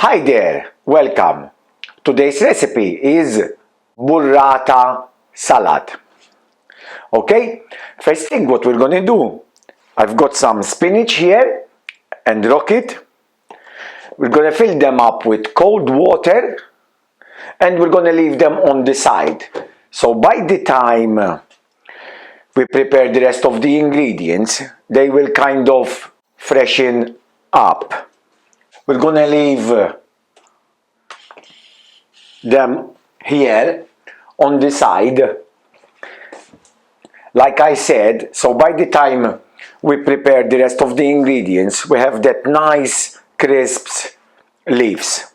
Hi there, welcome. Today's recipe is burrata salad. Okay, first thing what we're gonna do, I've got some spinach here and rocket. We're gonna fill them up with cold water and we're gonna leave them on the side. So by the time we prepare the rest of the ingredients, they will kind of freshen up. We're gonna leave them here on the side, like I said. So by the time we prepare the rest of the ingredients, we have that nice crisp leaves.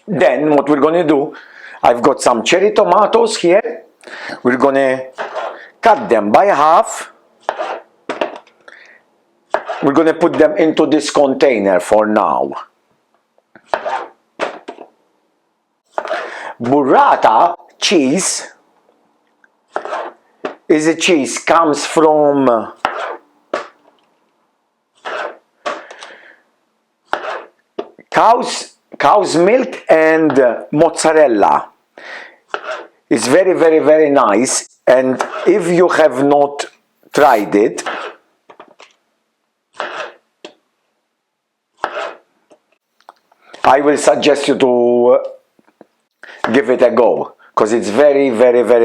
Then what we're gonna do, I've got some cherry tomatoes here. We're gonna cut them by half. We're gonna put them into this container for now. Burrata cheese is a cheese comes from cow's milk and mozzarella. It's very nice, and if you have not tried it, I will suggest you to give it a go, because it's very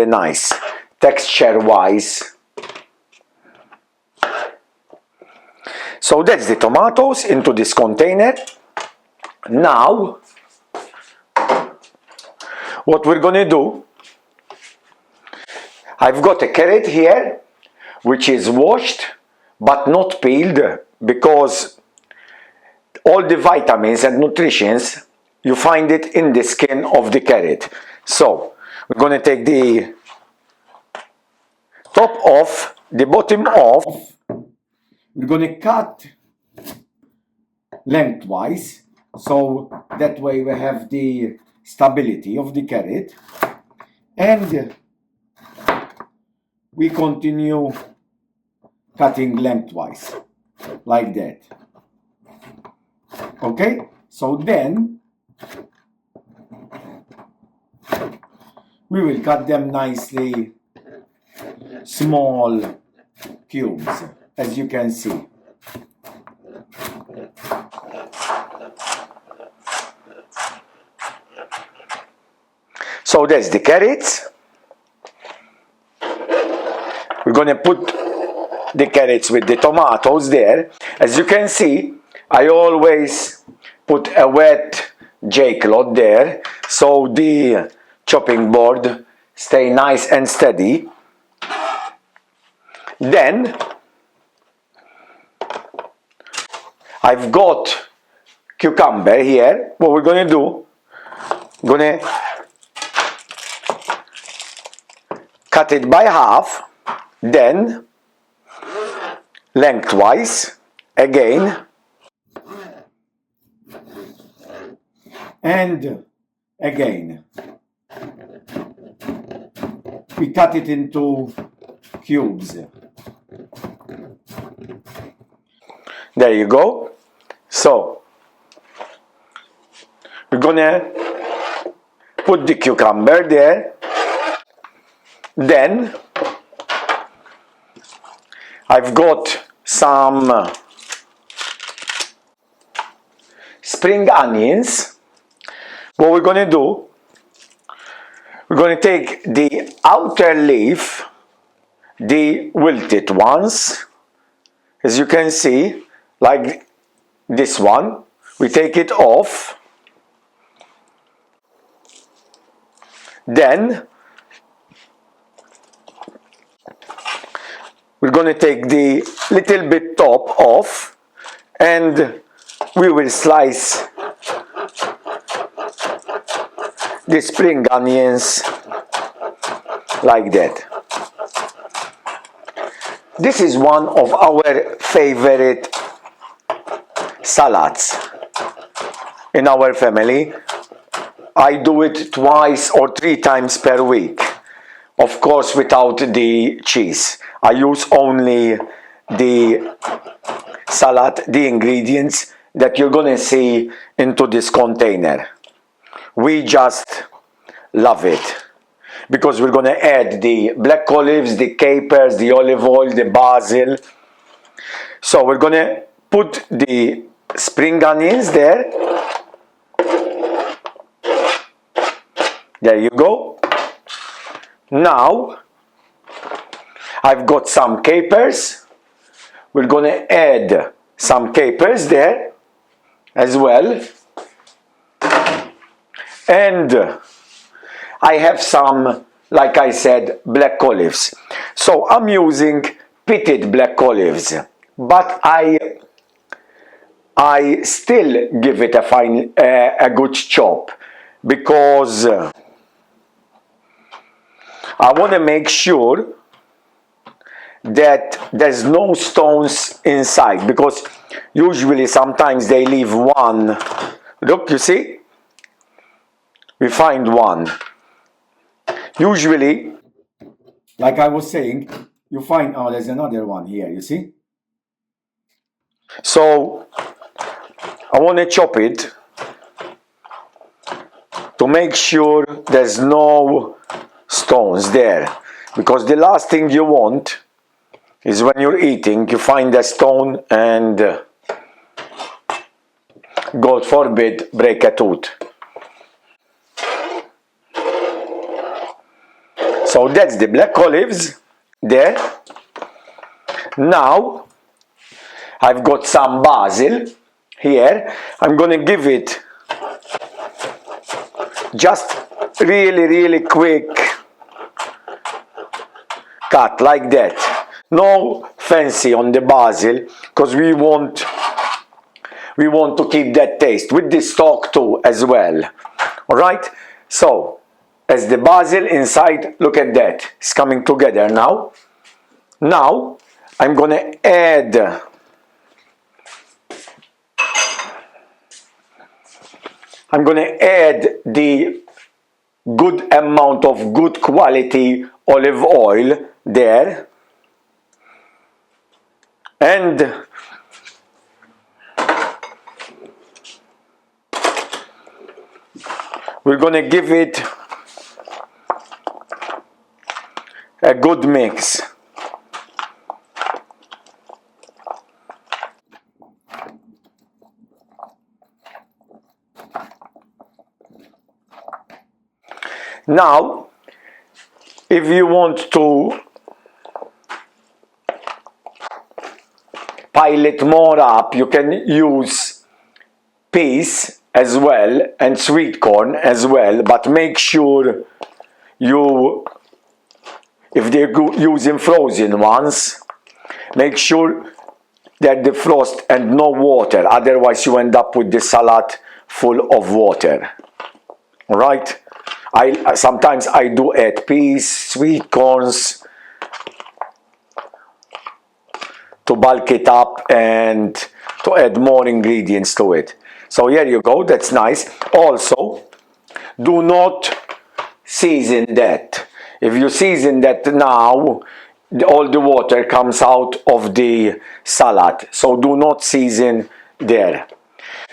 nice texture wise. So that's the tomatoes into this container. Now what we're gonna do, I've got a carrot here which is washed but not peeled, because all the vitamins and nutrients you find it in the skin of the carrot. So we're going to take the top off, the bottom off. We're going to cut lengthwise, so that way we have the stability of the carrot, and we continue cutting lengthwise like that. Okay, so then we will cut them nicely small cubes, as you can see. So that's the carrots. We're going to put the carrots with the tomatoes there. As you can see, I always put a wet J-cloth there, so the chopping board stay nice and steady. Then I've got cucumber here. What we're gonna do, gonna cut it by half, then lengthwise again, and again. We cut it into cubes. There you go. So we're gonna put the cucumber there. Then I've got some spring onions. What we're going to do, we're going to take the outer leaf, the wilted ones, as you can see, like this one. We take it off. Then we're going to take the little bit top off, and we will slice the spring onions like that. This is one of our favorite salads in our family. I do it twice or 3 times per week. Of course, without the cheese. I use only the salad, the ingredients, that you're gonna see into this container. We just love it because we're gonna add the black olives, the capers, the olive oil, the basil. So we're gonna put the spring onions there. There you go. Now I've got some capers. We're gonna add some capers there as well. And I have some, like I said, black olives. So I'm using pitted black olives, but I still give it a good chop because I want to make sure that there's no stones inside, because usually sometimes they leave one. Look, you see, we find one. Usually, like I was saying, you find, oh, there's another one here, you see. So I want to chop it to make sure there's no stones there, because the last thing you want is when you're eating you find a stone and God forbid break a tooth. So that's the black olives there. Now I've got some basil here. I'm gonna give it just really quick cut like that. No fancy on the basil, because we want to keep that taste with the stock too as well. All right, so as the basil inside, look at that, it's coming together now. Now I'm gonna add the good amount of good quality olive oil there, and we're gonna give it a good mix. Now, if you want to pile it more up, you can use peas as well and sweet corn as well, but make sure you, if they're using frozen ones, make sure that the frost and no water, otherwise you end up with the salad full of water. All right, sometimes I do add peas, sweet corns to bulk it up and to add more ingredients to it. So here you go, that's nice. Also, do not season that. If you season that now, all the water comes out of the salad. So do not season there.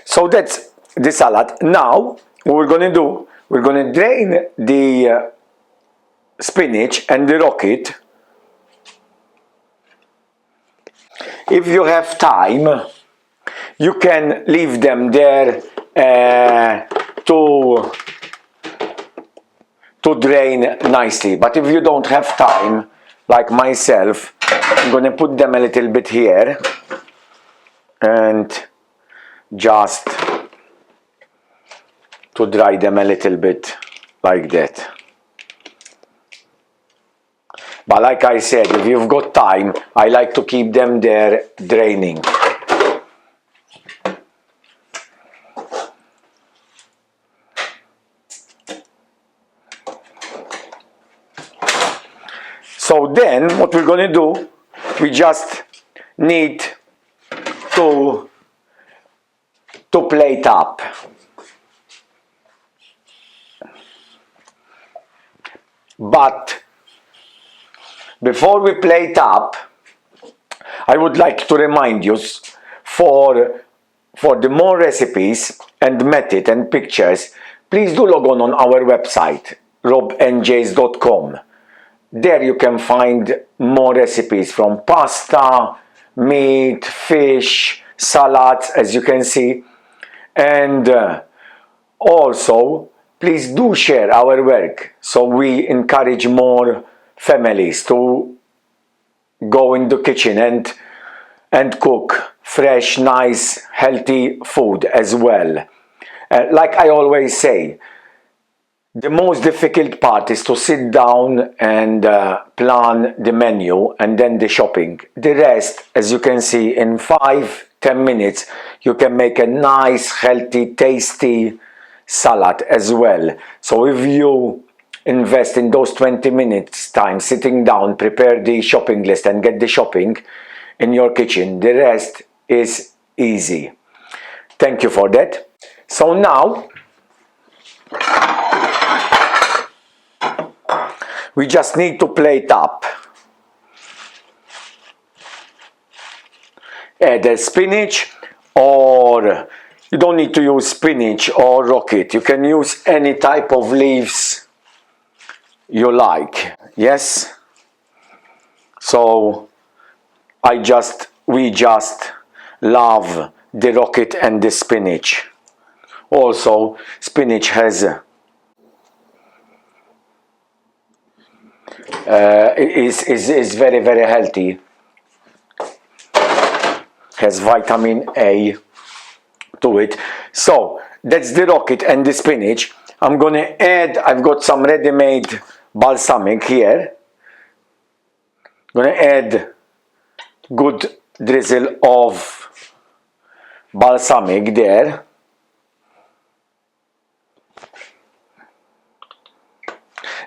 So that's the salad. Now, what we're going to do, we're going to drain the spinach and the rocket. If you have time, you can leave them there to drain nicely. But if you don't have time, like myself, I'm going to put them a little bit here and just to dry them a little bit like that. But like I said, if you've got time, I like to keep them there draining. So then what we're going to do, we just need to plate up. But before we plate up, I would like to remind you, for For the more recipes and method and pictures, please do log on our website robnjs.com. There you can find more recipes from pasta, meat, fish, salads, as you can see. And also, please do share our work, so we encourage more families to go in the kitchen and cook fresh, nice, healthy food as well. Like I always say, the most difficult part is to sit down and plan the menu and then the shopping. The rest, as you can see, in 5-10 minutes, you can make a nice, healthy, tasty salad as well. So if you invest in those 20 minutes time sitting down, prepare the shopping list and get the shopping in your kitchen, the rest is easy. Thank you for that. So now we just need to plate up. Add a spinach, or you don't need to use spinach or rocket. You can use any type of leaves you like. Yes? So we just love the rocket and the spinach. Also, spinach has is very, very healthy. Has vitamin A to it. So that's the rocket and the spinach. I'm gonna add, I've got some ready-made balsamic here. I'm gonna add good drizzle of balsamic there.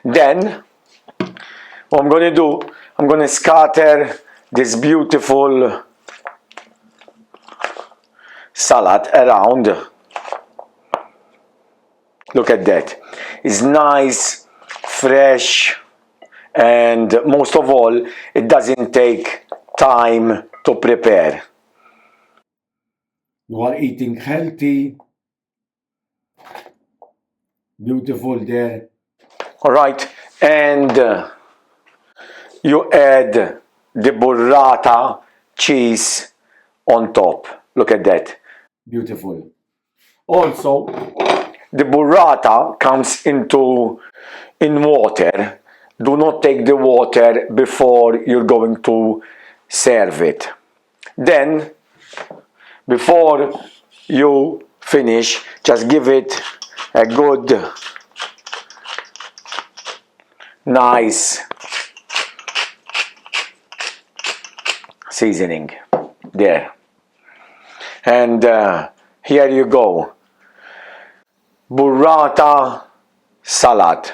Then what I'm going to do, I'm going to scatter this beautiful salad around. Look at that. It's nice, fresh, and most of all, it doesn't take time to prepare. You are eating healthy, beautiful there. All right, and you add the burrata cheese on top. Look at that. Beautiful. Also, the burrata comes in water. Do not take the water before you're going to serve it. Then, before you finish, just give it a good, nice seasoning there. And here you go. Burrata salad.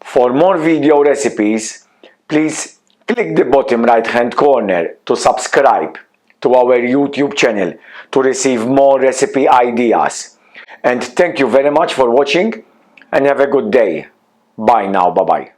For more video recipes, please click the bottom right hand corner to subscribe to our YouTube channel to receive more recipe ideas. And thank you very much for watching, and have a good day. Bye now. Bye bye.